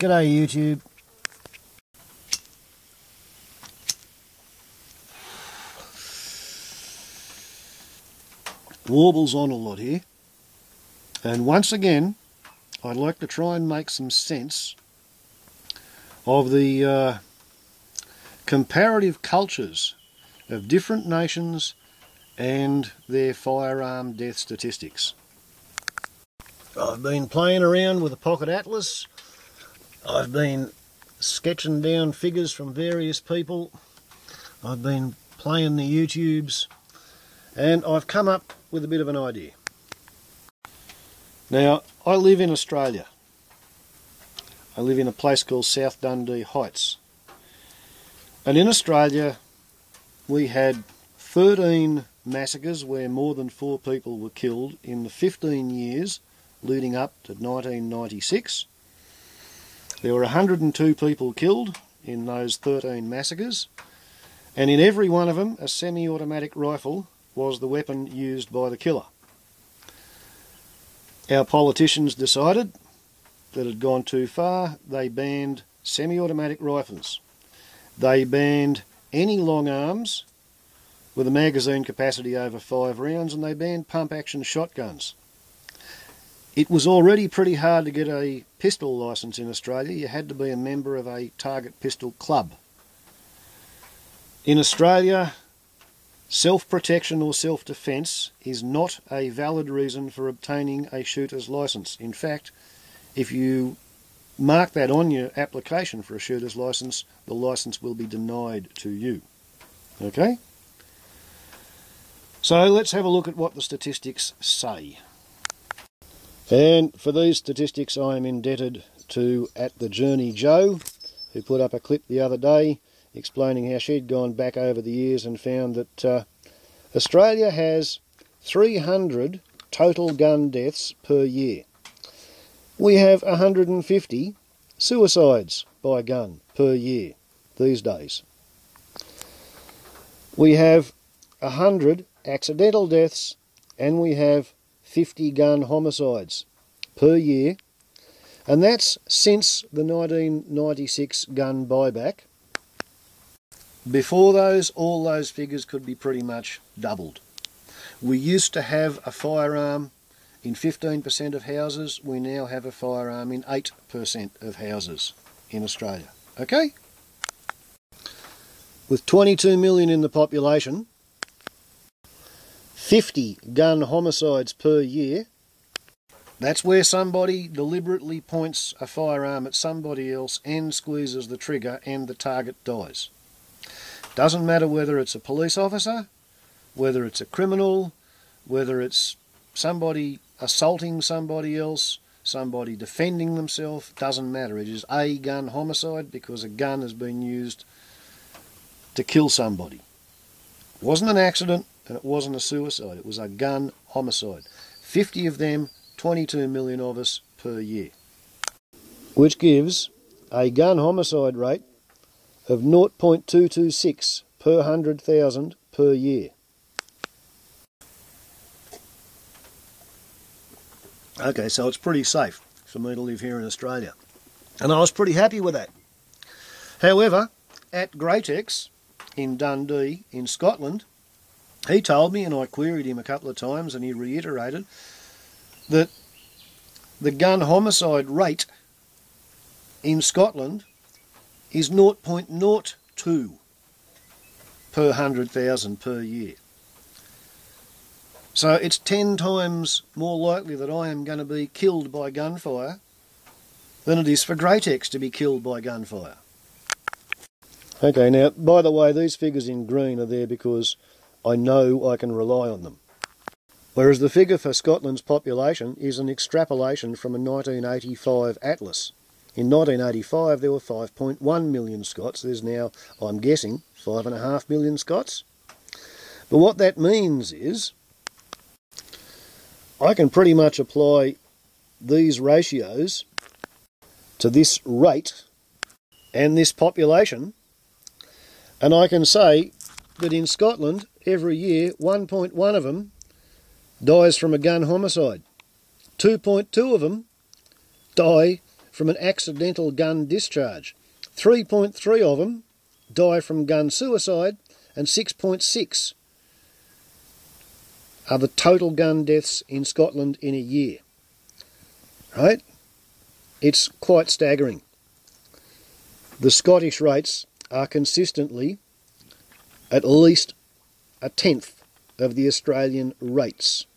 G'day YouTube. Warbles on a lot here, and once again I'd like to try and make some sense of the comparative cultures of different nations and their firearm death statistics. I've been playing around with a pocket atlas. I've been sketching down figures from various people. I've been playing the YouTubes, and I've come up with a bit of an idea. Now, I live in Australia. I live in a place called South Dundee Heights. And in Australia, we had 13 massacres where more than 4 people were killed in the 15 years leading up to 1996. There were 102 people killed in those 13 massacres, and in every one of them a semi-automatic rifle was the weapon used by the killer. Our politicians decided that it had gone too far. They banned semi-automatic rifles. They banned any long arms with a magazine capacity over 5 rounds, and they banned pump-action shotguns. It was already pretty hard to get a pistol licence in Australia. You had to be a member of a target pistol club. In Australia, self-protection or self-defence is not a valid reason for obtaining a shooter's licence. In fact, if you mark that on your application for a shooter's licence, the licence will be denied to you. Okay? So let's have a look at what the statistics say. And for these statistics I am indebted to @TheJourneyJo, who put up a clip the other day explaining how she'd gone back over the years and found that Australia has 300 total gun deaths per year. We have 150 suicides by gun per year these days. We have 100 accidental deaths, and we have 50 gun homicides per year, and that's since the 1996 gun buyback. Before those, all those figures could be pretty much doubled. We used to have a firearm in 15% of houses. We now have a firearm in 8% of houses in Australia. Okay? With 22 million in the population, 50 gun homicides per year, that's where somebody deliberately points a firearm at somebody else and squeezes the trigger and the target dies. Doesn't matter whether it's a police officer, whether it's a criminal, whether it's somebody assaulting somebody else, somebody defending themselves, doesn't matter. It is a gun homicide because a gun has been used to kill somebody. It wasn't an accident and it wasn't a suicide. It was a gun homicide. 50 of them, 22 million of us per year. Which gives a gun homicide rate of 0.226 per 100,000 per year. Okay, so it's pretty safe for me to live here in Australia. And I was pretty happy with that. However, at Greatex in Dundee, in Scotland, he told me, and I queried him a couple of times, and he reiterated that the gun homicide rate in Scotland is 0.02 per 100,000 per year. So it's 10 times more likely that I am going to be killed by gunfire than it is for Greatex to be killed by gunfire. Okay, now, by the way, these figures in green are there because I know I can rely on them. Whereas the figure for Scotland's population is an extrapolation from a 1985 atlas. In 1985 there were 5.1 million Scots. There's now, I'm guessing, 5.5 million Scots. But what that means is I can pretty much apply these ratios to this rate and this population, and I can say that in Scotland every year 1.1 of them dies from a gun homicide. 2.2 of them die from an accidental gun discharge. 3.3 of them die from gun suicide, and 6.6 are the total gun deaths in Scotland in a year. Right? It's quite staggering. The Scottish rates are consistently at least a tenth of the Australian rates.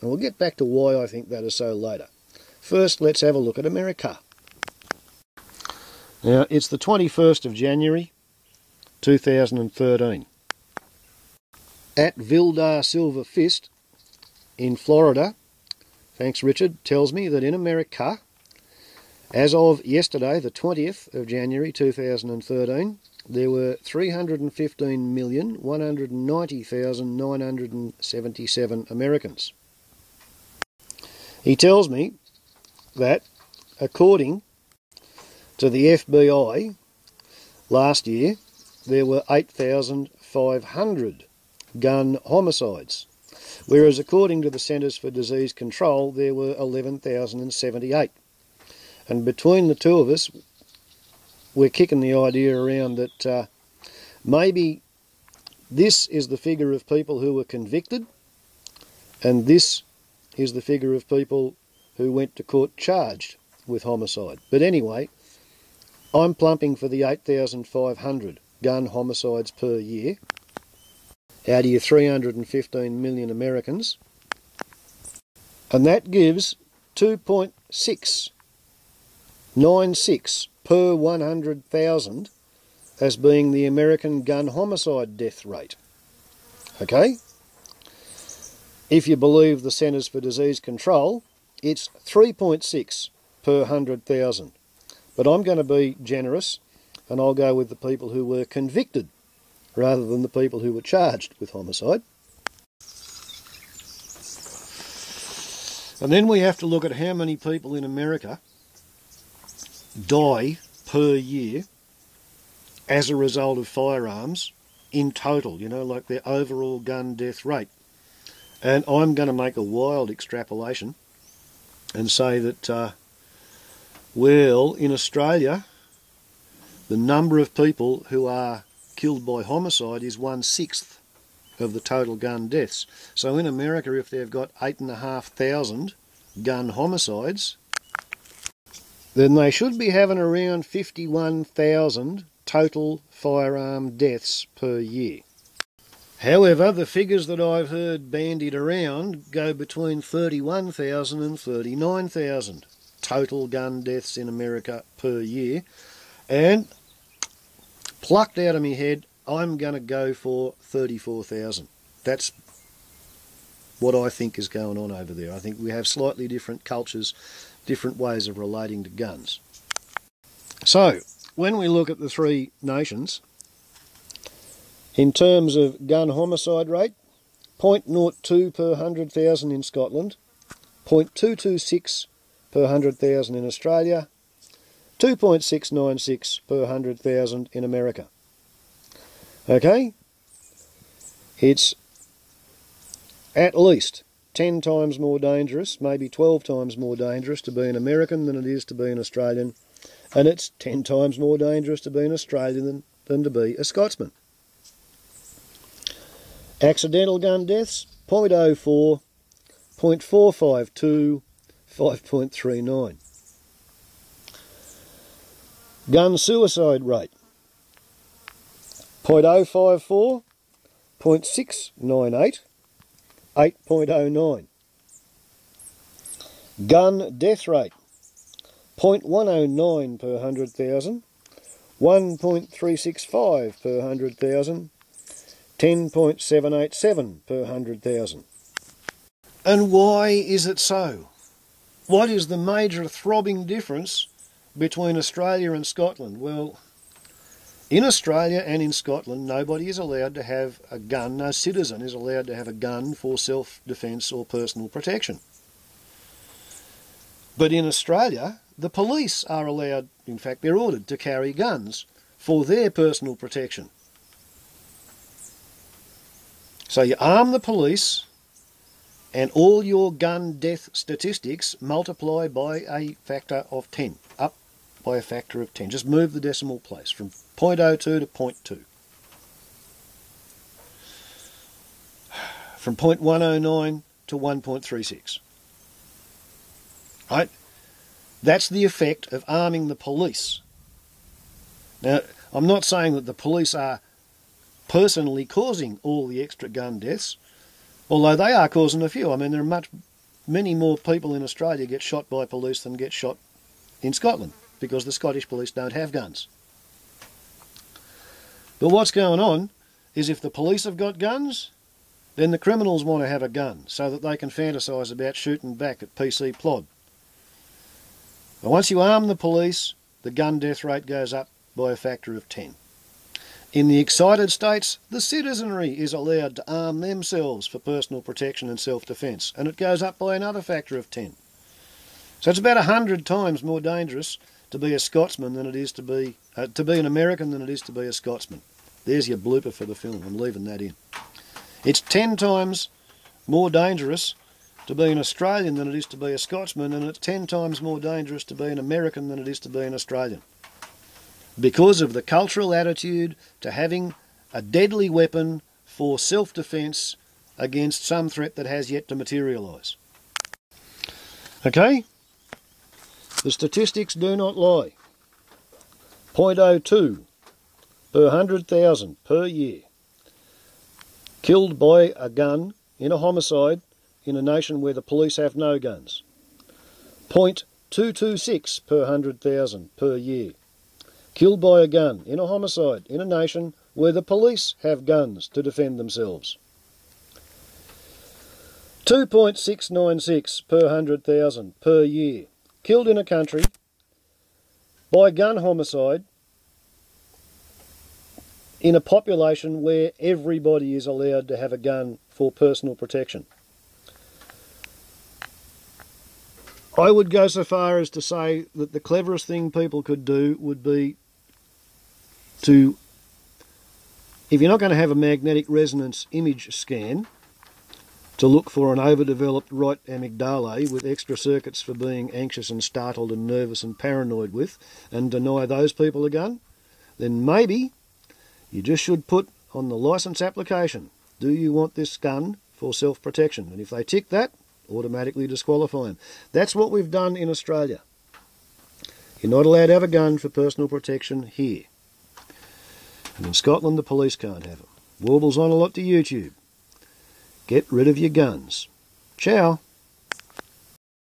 And we'll get back to why I think that is so later. First, let's have a look at AmeriKa. Now, it's the 21st of January, 2013. At Vildar Silverfist in Florida, thanks Richard, tells me that in AmeriKa, as of yesterday, the 20th of January 2013, there were 315,190,977 Americans. He tells me that, according to the FBI, last year there were 8,500 gun homicides, whereas according to the Centres for Disease Control there were 11,078. And between the two of us, we're kicking the idea around that maybe this is the figure of people who were convicted, and this is the figure of people who went to court charged with homicide. But anyway, I'm plumping for the 8,500 gun homicides per year out of your 315 million Americans, and that gives 2.696 per 100,000 as being the American gun homicide death rate. Okay? If you believe the Centres for Disease Control, it's 3.6 per 100,000. But I'm going to be generous, and I'll go with the people who were convicted rather than the people who were charged with homicide. And then we have to look at how many people in America die per year as a result of firearms in total, you know, like their overall gun death rate. And I'm going to make a wild extrapolation and say that, well, in Australia, the number of people who are killed by homicide is 1/6 of the total gun deaths. So in America, if they've got 8,500 gun homicides, then they should be having around 51,000 total firearm deaths per year. However, the figures that I've heard bandied around go between 31,000 and 39,000 total gun deaths in America per year. And plucked out of my head, I'm going to go for 34,000. That's what I think is going on over there. I think we have slightly different cultures, different ways of relating to guns. So, when we look at the three nations, in terms of gun homicide rate, 0.02 per 100,000 in Scotland, 0.226 per 100,000 in Australia, 2.696 per 100,000 in America. Okay? It's at least 10 times more dangerous, maybe 12 times more dangerous to be an American than it is to be an Australian, and it's 10 times more dangerous to be an Australian than to be a Scotsman. Accidental gun deaths, 0.04, 0.452, 5.39. Gun suicide rate, 0.054, 0.698, 8.09. Gun death rate, 0.109 per 100,000, 1.365 per 100,000, 10.787 per 100,000. And why is it so? What is the major throbbing difference between Australia and Scotland? Well, in Australia and in Scotland, nobody is allowed to have a gun, no citizen is allowed to have a gun for self-defence or personal protection. But in Australia, the police are allowed, in fact they're ordered to carry guns for their personal protection. So you arm the police and all your gun death statistics multiply by a factor of 10, up by a factor of 10. Just move the decimal place from 0.02 to 0.2. From 0.109 to 1.36. Right? That's the effect of arming the police. Now, I'm not saying that the police are personally causing all the extra gun deaths, although they are causing a few. I mean, there are many more people in Australia get shot by police than get shot in Scotland, because the Scottish police don't have guns. But what's going on is if the police have got guns, then the criminals want to have a gun so that they can fantasise about shooting back at PC plod. But once you arm the police, the gun death rate goes up by a factor of 10. In the excited states, the citizenry is allowed to arm themselves for personal protection and self-defence, and it goes up by another factor of 10. So it's about 100 times more dangerous to be a Scotsman than it is to be an American than it is to be a Scotsman. There's your blooper for the film. I'm leaving that in. It's 10 times more dangerous to be an Australian than it is to be a Scotsman, and it's 10 times more dangerous to be an American than it is to be an Australian. Because of the cultural attitude to having a deadly weapon for self-defence against some threat that has yet to materialise. Okay? The statistics do not lie. 0.02 per 100,000 per year killed by a gun in a homicide in a nation where the police have no guns. 0.226 per 100,000 per year killed by a gun in a homicide in a nation where the police have guns to defend themselves. 2.696 per 100,000 per year killed in a country by gun homicide in a population where everybody is allowed to have a gun for personal protection. I would go so far as to say that the cleverest thing people could do would be to, if you're not going to have a magnetic resonance image scan to look for an overdeveloped right amygdala with extra circuits for being anxious and startled and nervous and paranoid with, and deny those people a gun, then maybe you just should put on the licence application, do you want this gun for self-protection? And if they tick that, automatically disqualify them. That's what we've done in Australia. You're not allowed to have a gun for personal protection here. And in Scotland, the police can't have them. Warbles on a lot to YouTube. Get rid of your guns. Ciao.